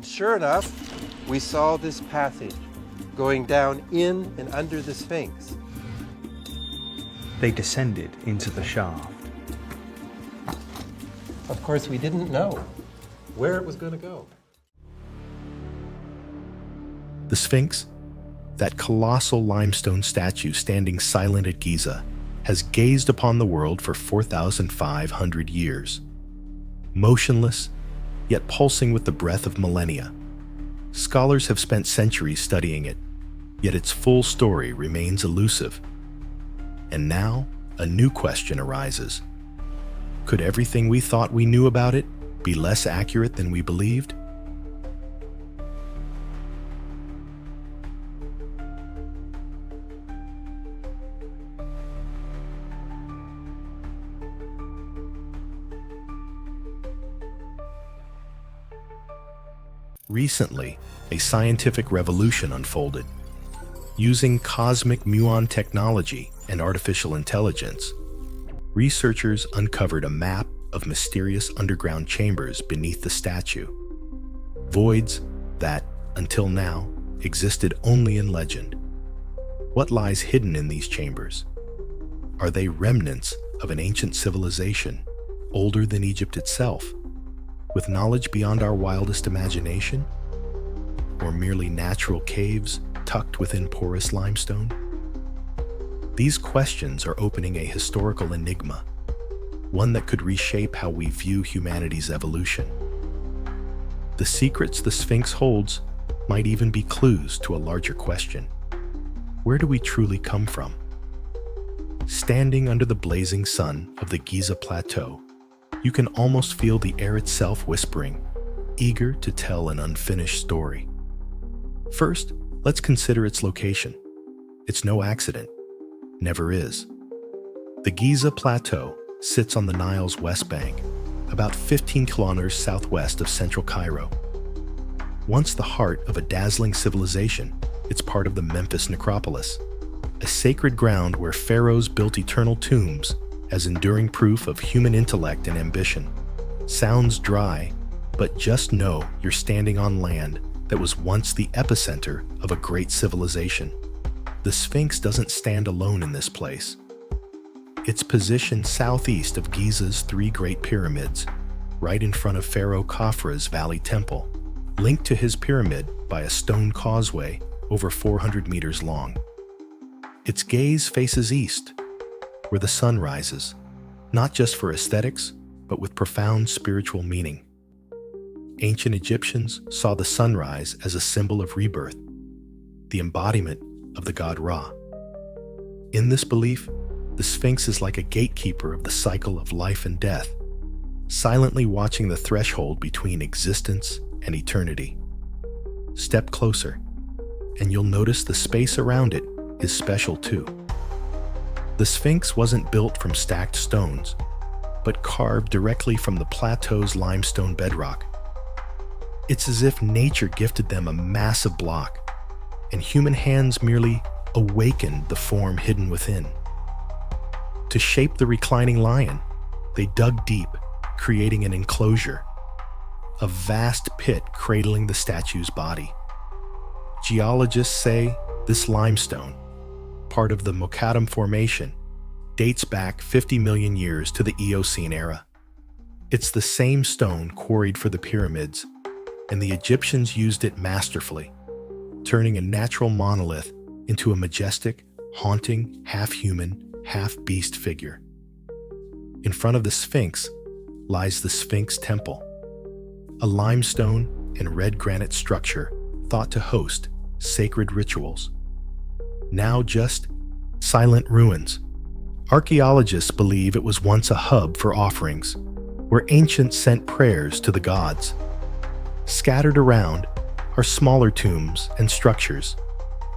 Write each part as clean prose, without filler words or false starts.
And sure enough, we saw this passage going down in and under the Sphinx. They descended into the shaft. Of course, we didn't know where it was going to go. The Sphinx, that colossal limestone statue standing silent at Giza, has gazed upon the world for 4,500 years. Motionless, yet pulsing with the breath of millennia. Scholars have spent centuries studying it, yet its full story remains elusive. And now, a new question arises. Could everything we thought we knew about it be less accurate than we believed? Recently, a scientific revolution unfolded. Using cosmic-muon technology and artificial intelligence, researchers uncovered a map of mysterious underground chambers beneath the statue. Voids that, until now, existed only in legend. What lies hidden in these chambers? Are they remnants of an ancient civilization, older than Egypt itself, with knowledge beyond our wildest imagination? Or merely natural caves tucked within porous limestone? These questions are opening a historical enigma, one that could reshape how we view humanity's evolution. The secrets the Sphinx holds might even be clues to a larger question. Where do we truly come from? Standing under the blazing sun of the Giza Plateau, you can almost feel the air itself whispering, eager to tell an unfinished story. First, let's consider its location. It's no accident. Never is. The Giza Plateau sits on the Nile's west bank, about 15 kilometers southwest of central Cairo. Once the heart of a dazzling civilization, it's part of the Memphis necropolis, a sacred ground where pharaohs built eternal tombs as enduring proof of human intellect and ambition. Sounds dry, but just know you're standing on land that was once the epicenter of a great civilization. The Sphinx doesn't stand alone in this place. It's positioned southeast of Giza's three great pyramids, right in front of Pharaoh Khafra's Valley Temple, linked to his pyramid by a stone causeway over 400 meters long. Its gaze faces east, where the sun rises, not just for aesthetics, but with profound spiritual meaning. Ancient Egyptians saw the sunrise as a symbol of rebirth, the embodiment of the god Ra. In this belief, the Sphinx is like a gatekeeper of the cycle of life and death, silently watching the threshold between existence and eternity. Step closer, and you'll notice the space around it is special too. The Sphinx wasn't built from stacked stones, but carved directly from the plateau's limestone bedrock. It's as if nature gifted them a massive block, and human hands merely awakened the form hidden within. To shape the reclining lion, they dug deep, creating an enclosure, a vast pit cradling the statue's body. Geologists say this limestone, part of the Mokattam Formation, dates back 50 million years to the Eocene era. It's the same stone quarried for the pyramids, and the Egyptians used it masterfully, turning a natural monolith into a majestic, haunting, half-human, half-beast figure. In front of the Sphinx lies the Sphinx Temple, a limestone and red granite structure thought to host sacred rituals. Now just silent ruins. Archaeologists believe it was once a hub for offerings, where ancients sent prayers to the gods. Scattered around are smaller tombs and structures,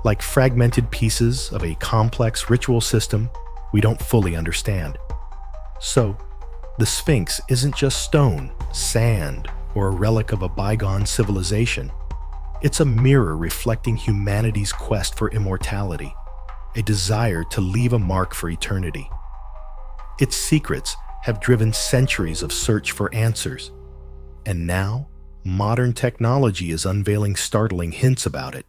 like fragmented pieces of a complex ritual system we don't fully understand. So, the Sphinx isn't just stone, sand, or a relic of a bygone civilization. It's a mirror reflecting humanity's quest for immortality, a desire to leave a mark for eternity. Its secrets have driven centuries of search for answers, and now, modern technology is unveiling startling hints about it.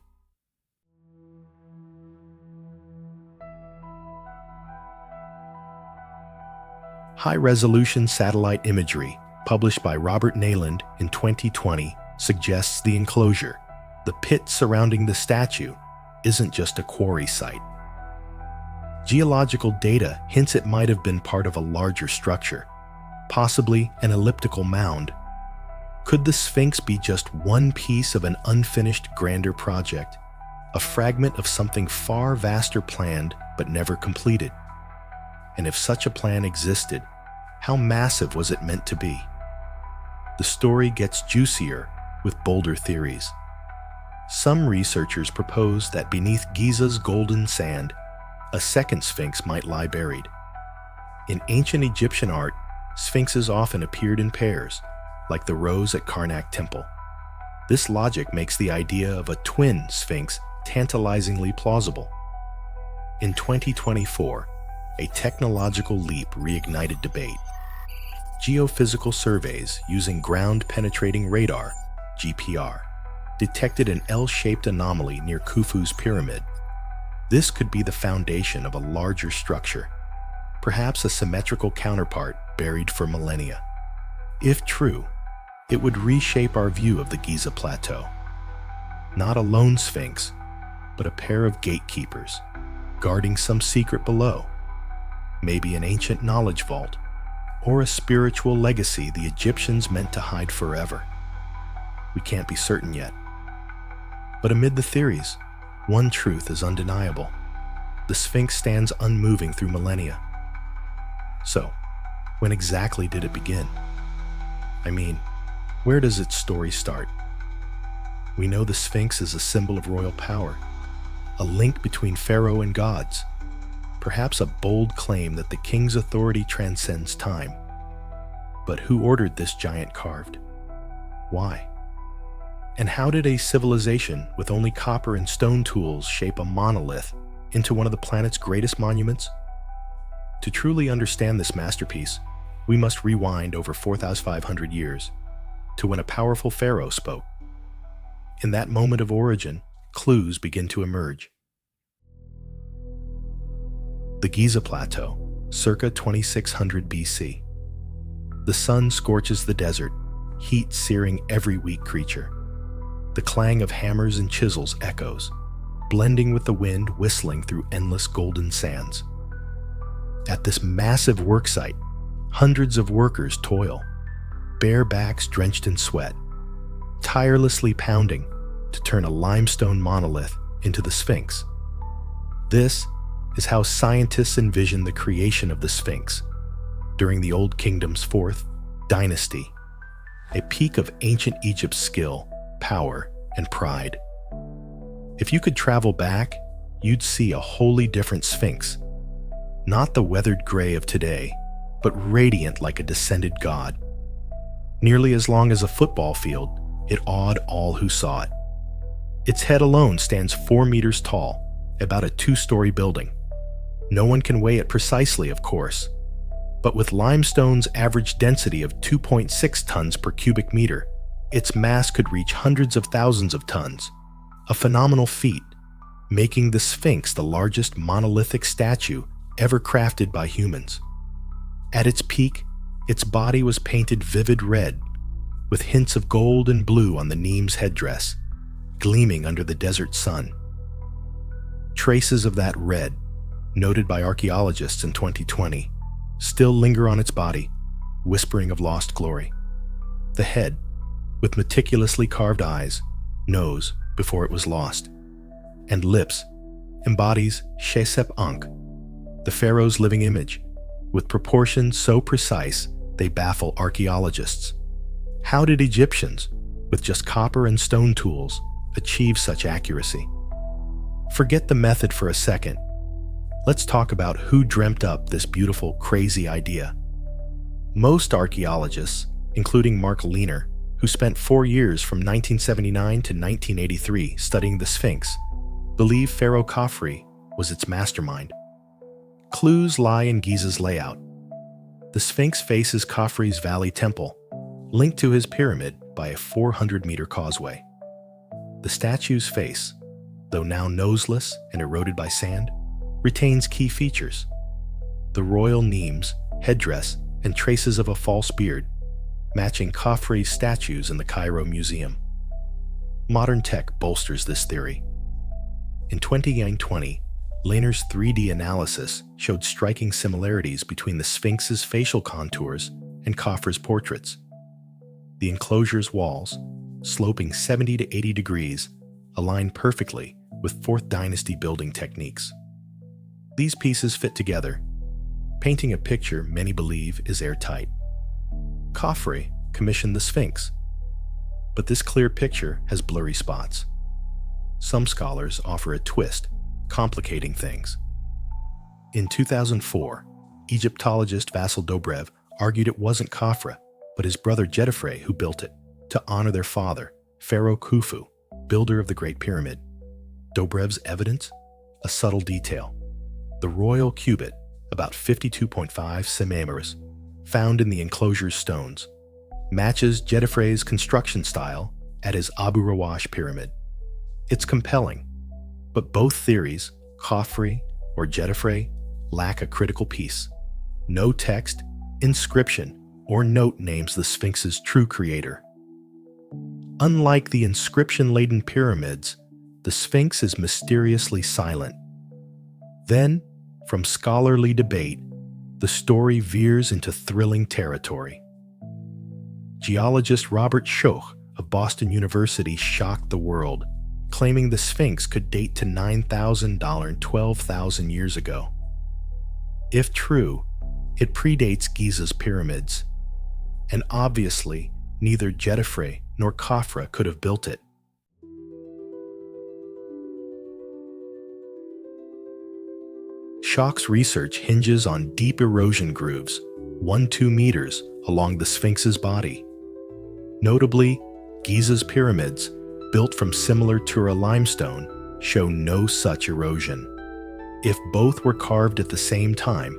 High-resolution satellite imagery, published by Robert Nayland in 2020, suggests the enclosure, the pit surrounding the statue, isn't just a quarry site. Geological data hints it might have been part of a larger structure, possibly an elliptical mound. Could the Sphinx be just one piece of an unfinished, grander project, a fragment of something far vaster planned but never completed? And if such a plan existed, how massive was it meant to be? The story gets juicier with bolder theories. Some researchers propose that beneath Giza's golden sand, a second sphinx might lie buried. In ancient Egyptian art, sphinxes often appeared in pairs, like the rose at Karnak Temple. This logic makes the idea of a twin sphinx tantalizingly plausible. In 2024, a technological leap reignited debate. Geophysical surveys using ground-penetrating radar, GPR, detected an L-shaped anomaly near Khufu's pyramid. This could be the foundation of a larger structure, perhaps a symmetrical counterpart buried for millennia. If true, it would reshape our view of the Giza Plateau. Not a lone sphinx, but a pair of gatekeepers, guarding some secret below. Maybe an ancient knowledge vault, or a spiritual legacy the Egyptians meant to hide forever. We can't be certain yet. But amid the theories, one truth is undeniable. The Sphinx stands unmoving through millennia. So, when exactly did it begin? I mean, where does its story start? We know the Sphinx is a symbol of royal power, a link between pharaoh and gods, perhaps a bold claim that the king's authority transcends time. But who ordered this giant carved? Why? And how did a civilization with only copper and stone tools shape a monolith into one of the planet's greatest monuments? To truly understand this masterpiece, we must rewind over 4,500 years to when a powerful pharaoh spoke. In that moment of origin, clues begin to emerge. The Giza Plateau, circa 2600 BC. The sun scorches the desert, heat searing every weak creature. The clang of hammers and chisels echoes, blending with the wind whistling through endless golden sands. At this massive worksite, hundreds of workers toil, bare backs drenched in sweat, tirelessly pounding to turn a limestone monolith into the Sphinx. This is how scientists envision the creation of the Sphinx during the Old Kingdom's fourth dynasty, a peak of ancient Egypt's skill, power, and pride. If you could travel back, you'd see a wholly different Sphinx, not the weathered gray of today, but radiant like a descended god. Nearly as long as a football field, it awed all who saw it. Its head alone stands 4 meters tall, about a 2-story building. No one can weigh it precisely, of course, but with limestone's average density of 2.6 tons per cubic meter, its mass could reach hundreds of thousands of tons, a phenomenal feat, making the Sphinx the largest monolithic statue ever crafted by humans. At its peak, its body was painted vivid red, with hints of gold and blue on the Neme's headdress, gleaming under the desert sun. Traces of that red, noted by archaeologists in 2020, still linger on its body, whispering of lost glory. The head, with meticulously carved eyes, knows before it was lost, and lips embodies Shesep Ankh, the pharaoh's living image, with proportions so precise they baffle archaeologists. How did Egyptians, with just copper and stone tools, achieve such accuracy? Forget the method for a second. Let's talk about who dreamt up this beautiful, crazy idea. Most archaeologists, including Mark Lehner, who spent 4 years from 1979 to 1983 studying the Sphinx, believe Pharaoh Khafre was its mastermind. Clues lie in Giza's layout. The Sphinx faces Khafre's Valley Temple, linked to his pyramid by a 400-meter causeway. The statue's face, though now noseless and eroded by sand, retains key features. The royal nemes, headdress, and traces of a false beard, matching Khafre's statues in the Cairo Museum. Modern tech bolsters this theory. In 2020, Lehner's 3D analysis showed striking similarities between the Sphinx's facial contours and Khafre's portraits. The enclosure's walls, sloping 70 to 80 degrees, align perfectly with 4th Dynasty building techniques. These pieces fit together, painting a picture many believe is airtight. Khafre commissioned the Sphinx, but this clear picture has blurry spots. Some scholars offer a twist, complicating things. In 2004, Egyptologist Vasil Dobrev argued it wasn't Khafre, but his brother Jedefre who built it, to honor their father, Pharaoh Khufu, builder of the Great Pyramid. Dobrev's evidence? A subtle detail. The royal cubit, about 52.5 centimeters, found in the enclosure's stones, matches Jedefre's construction style at his Abu Rawash pyramid. It's compelling, but both theories, Khafre or Jedefre, lack a critical piece. No text, inscription, or note names the Sphinx's true creator. Unlike the inscription-laden pyramids, the Sphinx is mysteriously silent. Then, from scholarly debate, the story veers into thrilling territory. Geologist Robert Schoch of Boston University shocked the world, claiming the Sphinx could date to 9,000 and 12,000 years ago. If true, it predates Giza's pyramids, and obviously neither Jedefre nor Khafre could have built it. Schoch's research hinges on deep erosion grooves, 1-2 meters, along the Sphinx's body. Notably, Giza's pyramids, built from similar Tura limestone, show no such erosion. If both were carved at the same time,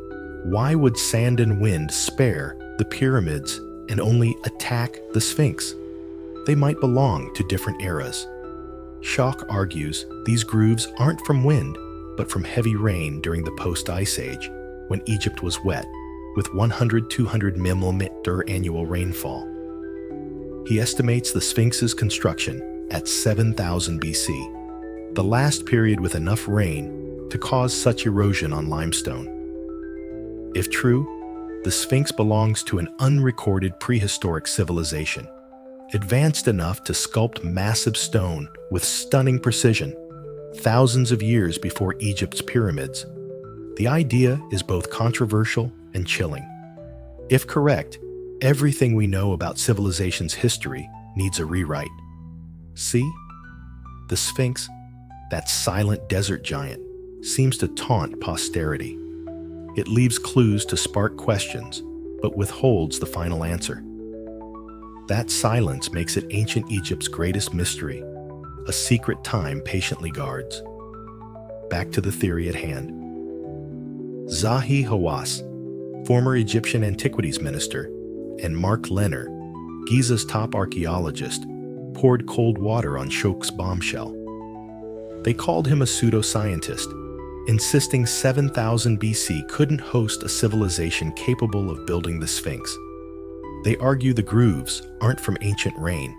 why would sand and wind spare the pyramids and only attack the Sphinx? They might belong to different eras. Schoch argues these grooves aren't from wind, but from heavy rain during the post-Ice Age, when Egypt was wet, with 100-200 mm annual rainfall. He estimates the Sphinx's construction at 7000 BC, the last period with enough rain to cause such erosion on limestone. If true, the Sphinx belongs to an unrecorded prehistoric civilization, advanced enough to sculpt massive stone with stunning precision, thousands of years before Egypt's pyramids. The idea is both controversial and chilling. If correct, everything we know about civilization's history needs a rewrite. See? The Sphinx, that silent desert giant, seems to taunt posterity. It leaves clues to spark questions, but withholds the final answer. That silence makes it ancient Egypt's greatest mystery, a secret time patiently guards. Back to the theory at hand. Zahi Hawass, former Egyptian antiquities minister, and Mark Lehner, Giza's top archaeologist, poured cold water on Schoch's bombshell. They called him a pseudoscientist, insisting 7000 BC couldn't host a civilization capable of building the Sphinx. They argue the grooves aren't from ancient rain,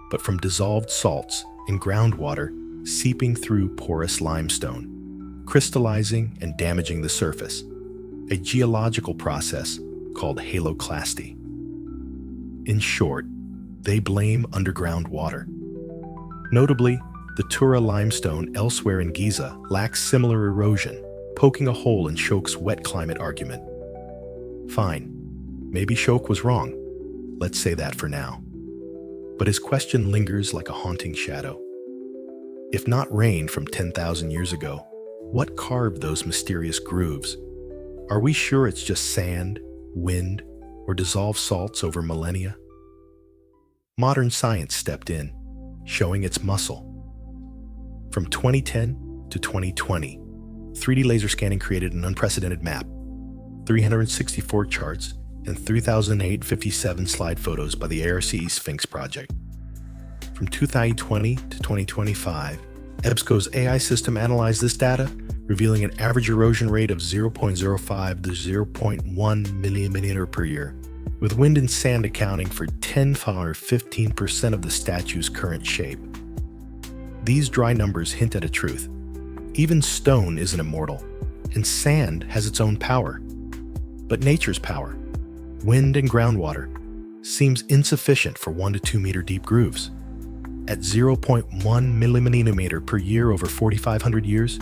but from dissolved salts and groundwater seeping through porous limestone, crystallizing and damaging the surface, a geological process called haloclasty. In short, they blame underground water. Notably, the Tura limestone elsewhere in Giza lacks similar erosion, poking a hole in Schoch's wet climate argument. Fine, maybe Schoch was wrong. Let's say that for now. But his question lingers like a haunting shadow. If not rain from 10,000 years ago, what carved those mysterious grooves? Are we sure it's just sand, wind, or dissolved salts over millennia? Modern science stepped in, showing its muscle. From 2010 to 2020, 3D laser scanning created an unprecedented map, 364 charts, and 3,857 slide photos by the ARCE Sphinx project. From 2020 to 2025, EBSCO's AI system analyzed this data, revealing an average erosion rate of 0.05 to 0.1 millimeter per year, with wind and sand accounting for 10 or 15% of the statue's current shape. These dry numbers hint at a truth. Even stone isn't immortal, and sand has its own power. But nature's power, wind and groundwater, seems insufficient for 1 to 2 meter deep grooves. At 0.1 millimeter per year over 4,500 years,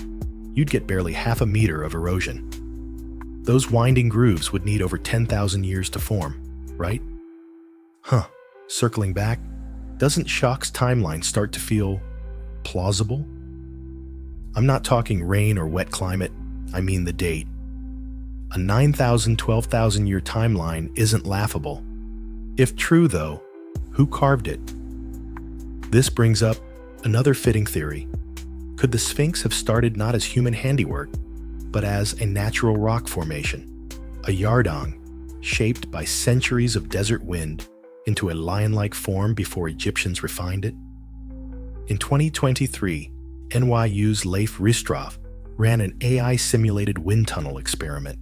you'd get barely half a meter of erosion. Those winding grooves would need over 10,000 years to form, right? Circling back, doesn't Schoch's timeline start to feel plausible? I'm not talking rain or wet climate, I mean the date. A 9,000, 12,000 year timeline isn't laughable. If true, though, who carved it? This brings up another fitting theory. Could the Sphinx have started not as human handiwork, but as a natural rock formation, a yardang, shaped by centuries of desert wind into a lion-like form before Egyptians refined it? In 2023, NYU's Leif Ristroff ran an AI-simulated wind tunnel experiment.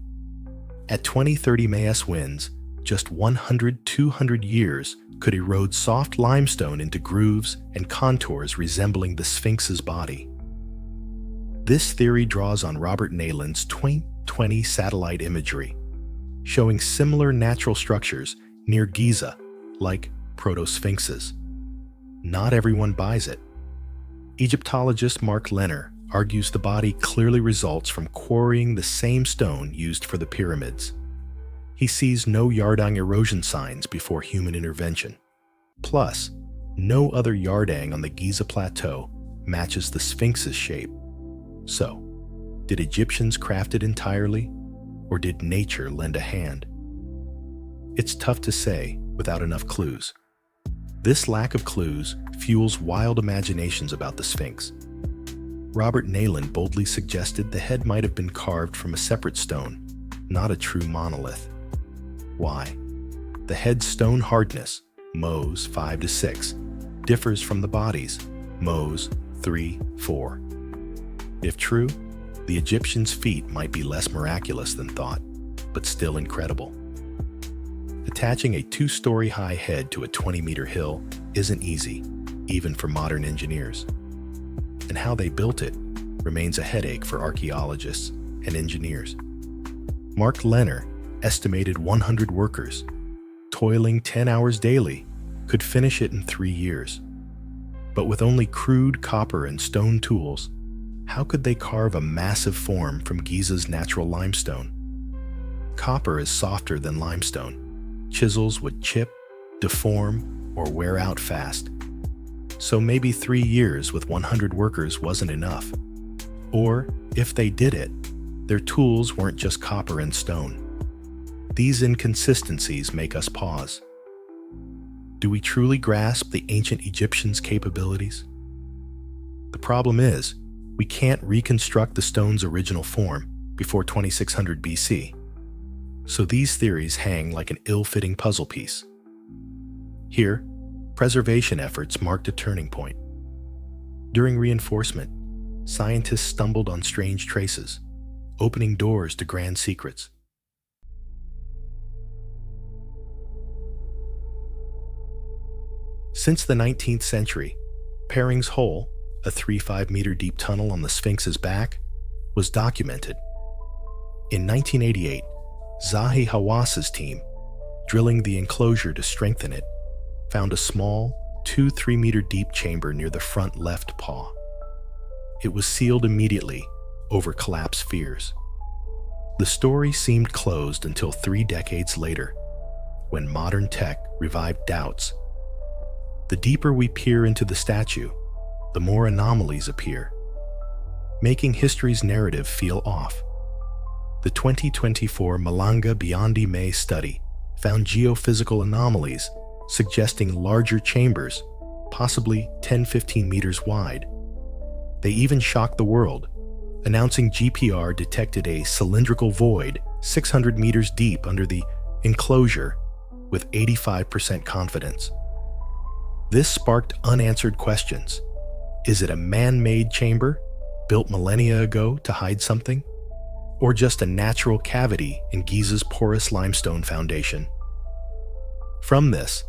At 20-30 ms winds, just 100-200 years could erode soft limestone into grooves and contours resembling the Sphinx's body. This theory draws on Robert Neyland's 2020 satellite imagery, showing similar natural structures near Giza, like proto-sphinxes. Not everyone buys it. Egyptologist Mark Lenner argues the body clearly results from quarrying the same stone used for the pyramids. He sees no yardang erosion signs before human intervention. Plus, no other yardang on the Giza Plateau matches the Sphinx's shape. So, did Egyptians craft it entirely, or did nature lend a hand? It's tough to say without enough clues. This lack of clues fuels wild imaginations about the Sphinx. Robert Neyland boldly suggested the head might have been carved from a separate stone, not a true monolith. Why? The head's stone hardness, Mohs 5 to 6, differs from the body's, Mohs 3, 4. If true, the Egyptians' feat might be less miraculous than thought, but still incredible. Attaching a 2-story high head to a 20-meter hill isn't easy, even for modern engineers. And how they built it remains a headache for archaeologists and engineers. Mark Lenner estimated 100 workers, toiling 10 hours daily, could finish it in 3 years. But with only crude copper and stone tools, how could they carve a massive form from Giza's natural limestone? Copper is softer than limestone. Chisels would chip, deform, or wear out fast. So maybe 3 years with 100 workers wasn't enough. Or, if they did it, their tools weren't just copper and stone. These inconsistencies make us pause. Do we truly grasp the ancient Egyptians' capabilities? The problem is, we can't reconstruct the stone's original form before 2600 BC. So these theories hang like an ill-fitting puzzle piece. Here, preservation efforts marked a turning point. During reinforcement, scientists stumbled on strange traces, opening doors to grand secrets. Since the 19th century, Paring's Hole, a 3-5 meter deep tunnel on the Sphinx's back, was documented. In 1988, Zahi Hawass's team, drilling the enclosure to strengthen it, found a small, 2-3 meter deep chamber near the front left paw. It was sealed immediately over collapse fears. The story seemed closed until 3 decades later, when modern tech revived doubts. The deeper we peer into the statue, the more anomalies appear, making history's narrative feel off. The 2024 Malanga Biondi May study found geophysical anomalies suggesting larger chambers, possibly 10-15 meters wide. They even shocked the world, announcing GPR detected a cylindrical void 600 meters deep under the enclosure with 85% confidence. This sparked unanswered questions. Is it a man-made chamber, built millennia ago to hide something? Or just a natural cavity in Giza's porous limestone foundation? From this,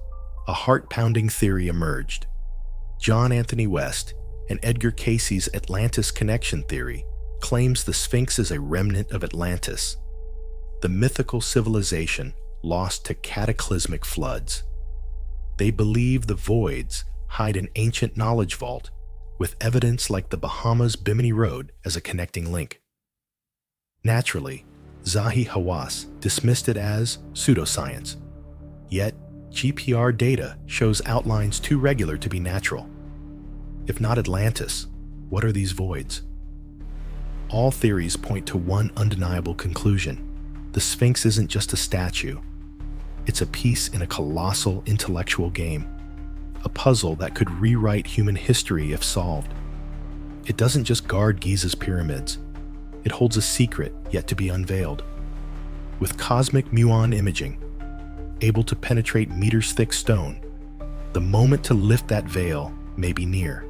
a heart-pounding theory emerged. John Anthony West and Edgar Cayce's Atlantis connection theory claims the Sphinx is a remnant of Atlantis, the mythical civilization lost to cataclysmic floods. They believe the voids hide an ancient knowledge vault with evidence like the Bahamas Bimini Road as a connecting link. Naturally, Zahi Hawass dismissed it as pseudoscience. Yet, GPR data shows outlines too regular to be natural. If not Atlantis, what are these voids? All theories point to one undeniable conclusion. The Sphinx isn't just a statue. It's a piece in a colossal intellectual game, a puzzle that could rewrite human history if solved. It doesn't just guard Giza's pyramids. It holds a secret yet to be unveiled. With cosmic-muon imaging, able to penetrate meters-thick stone, the moment to lift that veil may be near.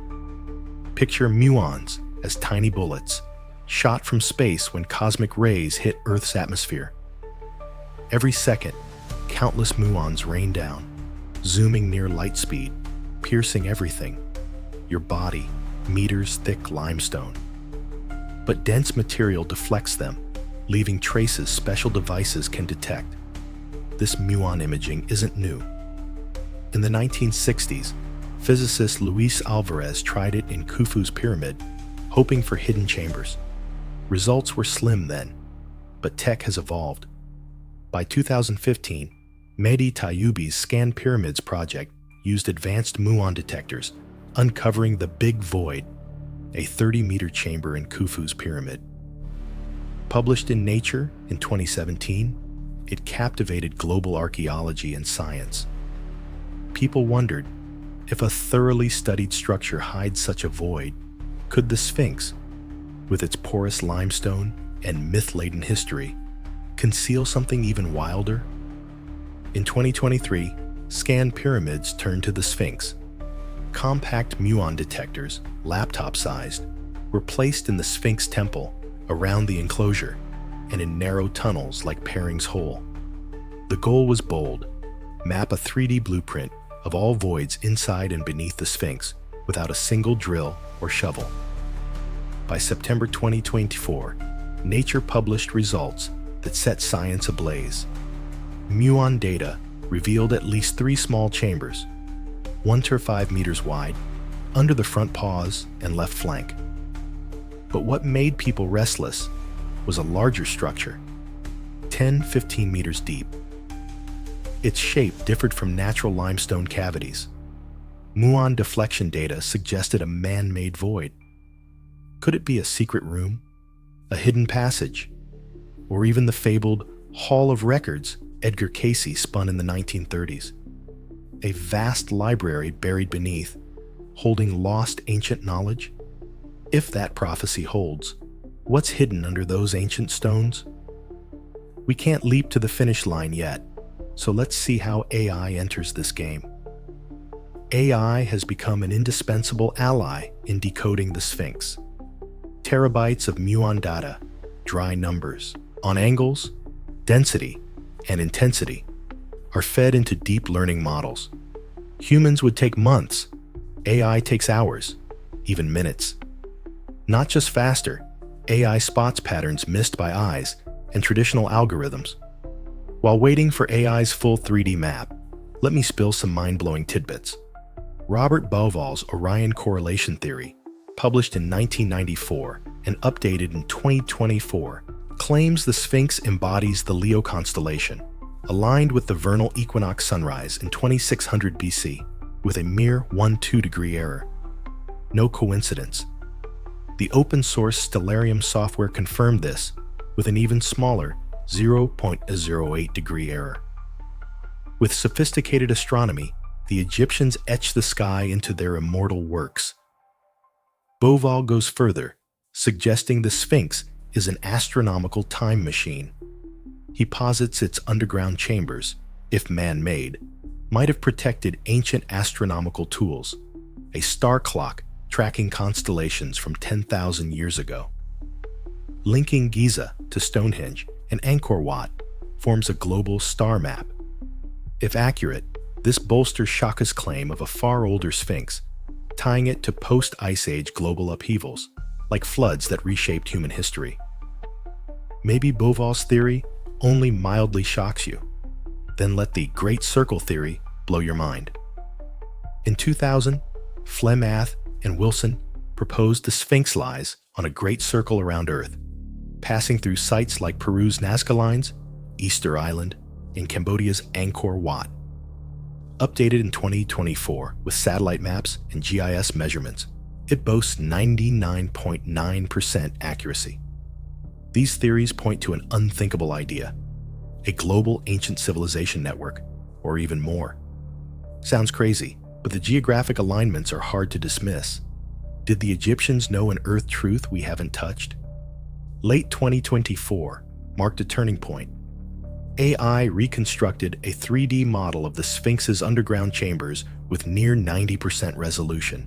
Picture muons as tiny bullets, shot from space when cosmic rays hit Earth's atmosphere. Every second, countless muons rain down, zooming near light speed, piercing everything. Your body, meters-thick limestone. But dense material deflects them, leaving traces special devices can detect. This muon imaging isn't new. In the 1960s, physicist Luis Alvarez tried it in Khufu's pyramid, hoping for hidden chambers. Results were slim then, but tech has evolved. By 2015, Mehdi Tayyoubi's Scan Pyramids project used advanced muon detectors, uncovering the Big Void, a 30-meter chamber in Khufu's pyramid. Published in Nature in 2017, it captivated global archaeology and science. People wondered, if a thoroughly studied structure hides such a void, could the Sphinx, with its porous limestone and myth-laden history, conceal something even wilder? In 2023, Scan Pyramids turned to the Sphinx. Compact muon detectors, laptop-sized, were placed in the Sphinx temple, around the enclosure, and in narrow tunnels like Paring's Hole. The goal was bold: map a 3D blueprint of all voids inside and beneath the Sphinx without a single drill or shovel. By September 2024, Nature published results that set science ablaze. Muon data revealed at least 3 small chambers, 1 to 5 meters wide, under the front paws and left flank. But what made people restless was a larger structure, 10-15 meters deep. Its shape differed from natural limestone cavities. Muon deflection data suggested a man-made void. Could it be a secret room, a hidden passage, or even the fabled Hall of Records Edgar Cayce spun in the 1930s? A vast library buried beneath, holding lost ancient knowledge? If that prophecy holds, what's hidden under those ancient stones? We can't leap to the finish line yet, so let's see how AI enters this game. AI has become an indispensable ally in decoding the Sphinx. Terabytes of muon data, dry numbers, on angles, density, and intensity, are fed into deep learning models. Humans would take months. AI takes hours, even minutes. Not just faster, AI spots patterns missed by eyes and traditional algorithms. While waiting for AI's full 3D map, let me spill some mind-blowing tidbits. Robert Bauval's Orion correlation theory, published in 1994 and updated in 2024, claims the Sphinx embodies the Leo constellation, aligned with the vernal equinox sunrise in 2600 BC, with a mere 1-2 degree error. No coincidence. The open-source Stellarium software confirmed this with an even smaller 0.08 degree error. With sophisticated astronomy, the Egyptians etched the sky into their immortal works. Bauval goes further, suggesting the Sphinx is an astronomical time machine. He posits its underground chambers, if man-made, might have protected ancient astronomical tools, a star clock tracking constellations from 10,000 years ago. Linking Giza to Stonehenge and Angkor Wat forms a global star map. If accurate, this bolsters Shaka's claim of a far older Sphinx, tying it to post-Ice Age global upheavals, like floods that reshaped human history. Maybe Bauval's theory only mildly shocks you. Then let the Great Circle theory blow your mind. In 2000, Flemath and Wilson proposed the Sphinx lies on a great circle around Earth, passing through sites like Peru's Nazca Lines, Easter Island, and Cambodia's Angkor Wat. Updated in 2024 with satellite maps and GIS measurements, it boasts 99.9% accuracy. These theories point to an unthinkable idea: a global ancient civilization network, or even more. Sounds crazy, but the geographic alignments are hard to dismiss. Did the Egyptians know an Earth truth we haven't touched? Late 2024 marked a turning point. AI reconstructed a 3D model of the Sphinx's underground chambers with near 90% resolution.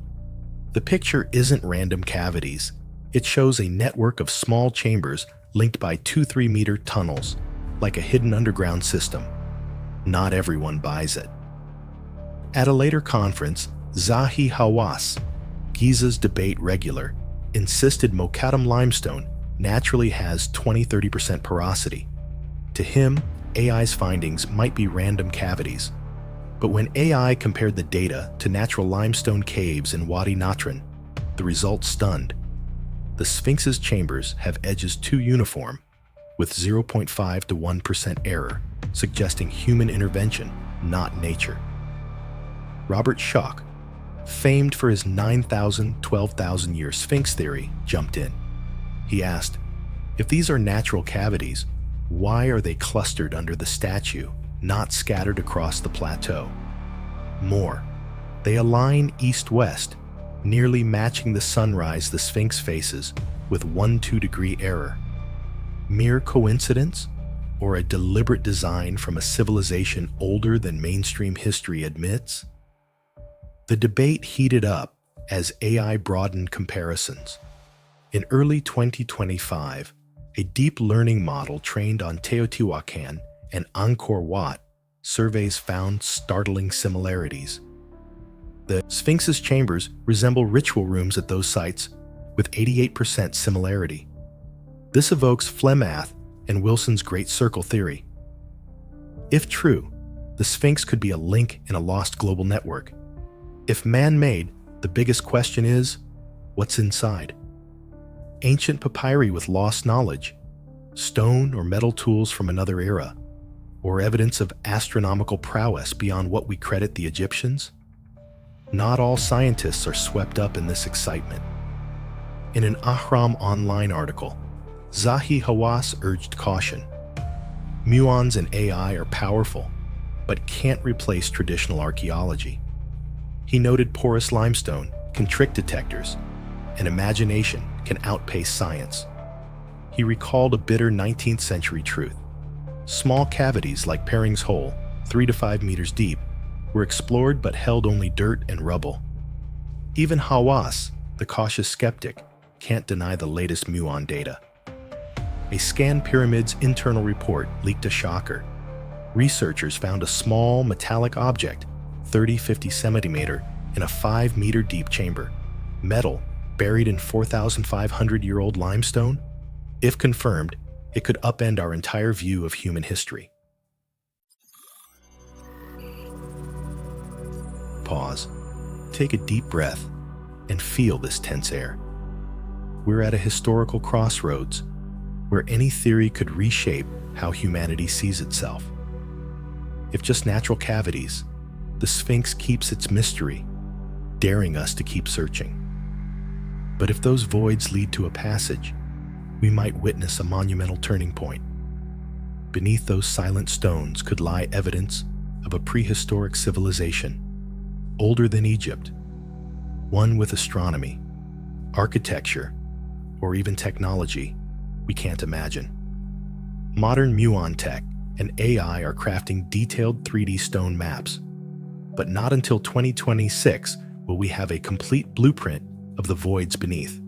The picture isn't random cavities. It shows a network of small chambers linked by 2-3-meter tunnels, like a hidden underground system. Not everyone buys it. At a later conference, Zahi Hawass, Giza's debate regular, insisted Mokattam limestone naturally has 20-30% porosity. To him, AI's findings might be random cavities. But when AI compared the data to natural limestone caves in Wadi Natron, the results stunned. The Sphinx's chambers have edges too uniform, with 0.5 to 1% error, suggesting human intervention, not nature. Robert Schoch, famed for his 9,000, 12,000 year Sphinx theory, jumped in. He asked, if these are natural cavities, why are they clustered under the statue, not scattered across the plateau? More, they align east-west, nearly matching the sunrise the Sphinx faces with 1-2 degree error. Mere coincidence, or a deliberate design from a civilization older than mainstream history admits? The debate heated up as AI broadened comparisons. In early 2025, a deep learning model trained on Teotihuacan and Angkor Wat surveys found startling similarities. The Sphinx's chambers resemble ritual rooms at those sites with 88% similarity. This evokes Flemath and Wilson's Great Circle theory. If true, the Sphinx could be a link in a lost global network. If man-made, the biggest question is, what's inside? Ancient papyri with lost knowledge, stone or metal tools from another era, or evidence of astronomical prowess beyond what we credit the Egyptians? Not all scientists are swept up in this excitement. In an Ahram Online article, Zahi Hawass urged caution. Muons and AI are powerful, but can't replace traditional archaeology. He noted porous limestone can trick detectors, and imagination can outpace science. He recalled a bitter 19th century truth. Small cavities like Perring's Hole, 3 to 5 meters deep, were explored but held only dirt and rubble. Even Hawass, the cautious skeptic, can't deny the latest muon data. A Scan Pyramid's internal report leaked a shocker. Researchers found a small metallic object, 30-50 centimeter, in a 5-meter deep chamber. Metal, buried in 4,500-year-old limestone? If confirmed, it could upend our entire view of human history. Pause, take a deep breath, and feel this tense air. We're at a historical crossroads where any theory could reshape how humanity sees itself. If just natural cavities, the Sphinx keeps its mystery, daring us to keep searching. But if those voids lead to a passage, we might witness a monumental turning point. Beneath those silent stones could lie evidence of a prehistoric civilization, older than Egypt, one with astronomy, architecture, or even technology we can't imagine. Modern muon tech and AI are crafting detailed 3D stone maps, but not until 2026 will we have a complete blueprint of the voids beneath.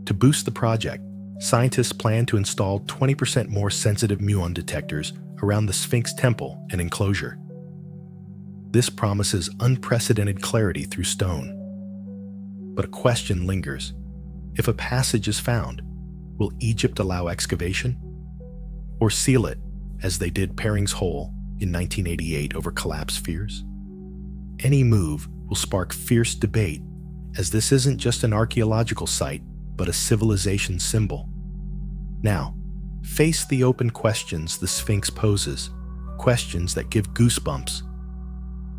To boost the project, scientists plan to install 20% more sensitive muon detectors around the Sphinx temple and enclosure. This promises unprecedented clarity through stone. But a question lingers. If a passage is found, will Egypt allow excavation? Or seal it, as they did Perring's Hole in 1988 over collapse fears? Any move will spark fierce debate, as this isn't just an archaeological site, but a civilization symbol. Now, face the open questions the Sphinx poses, questions that give goosebumps.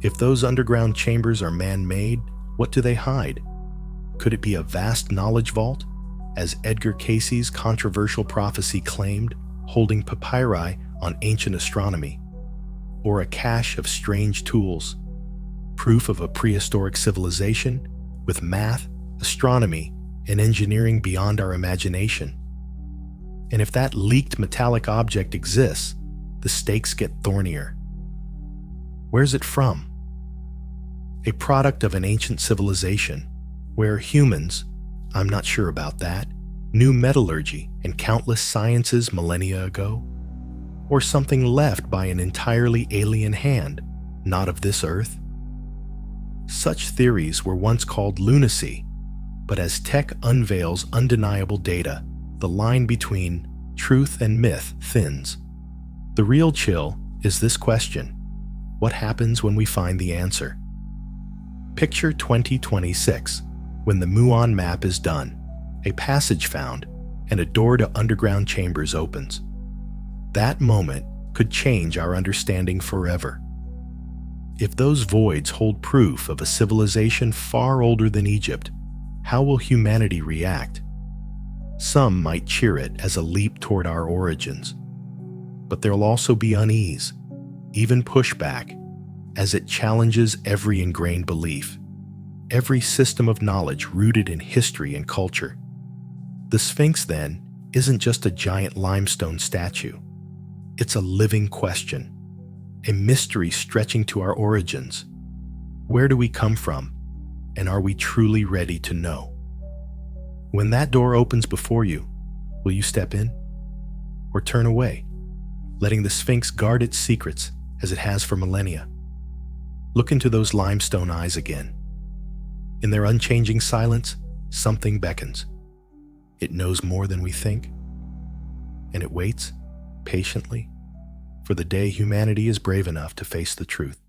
If those underground chambers are man-made, what do they hide? Could it be a vast knowledge vault, as Edgar Cayce's controversial prophecy claimed, holding papyri on ancient astronomy? Or a cache of strange tools, proof of a prehistoric civilization with math, astronomy, and engineering beyond our imagination? And if that leaked metallic object exists, the stakes get thornier. Where's it from? A product of an ancient civilization where humans, I'm not sure about that, knew metallurgy and countless sciences millennia ago? Or something left by an entirely alien hand, not of this earth? Such theories were once called lunacy, but as tech unveils undeniable data, the line between truth and myth thins. The real chill is this question: what happens when we find the answer? Picture 2026, when the muon map is done, a passage found, and a door to underground chambers opens. That moment could change our understanding forever. If those voids hold proof of a civilization far older than Egypt, how will humanity react? Some might cheer it as a leap toward our origins, but there'll also be unease, even pushback, as it challenges every ingrained belief, every system of knowledge rooted in history and culture. The Sphinx, then, isn't just a giant limestone statue. It's a living question, a mystery stretching to our origins. Where do we come from, and are we truly ready to know? When that door opens before you, will you step in or turn away, letting the Sphinx guard its secrets as it has for millennia? Look into those limestone eyes again. In their unchanging silence, something beckons. It knows more than we think, and it waits patiently for the day humanity is brave enough to face the truth.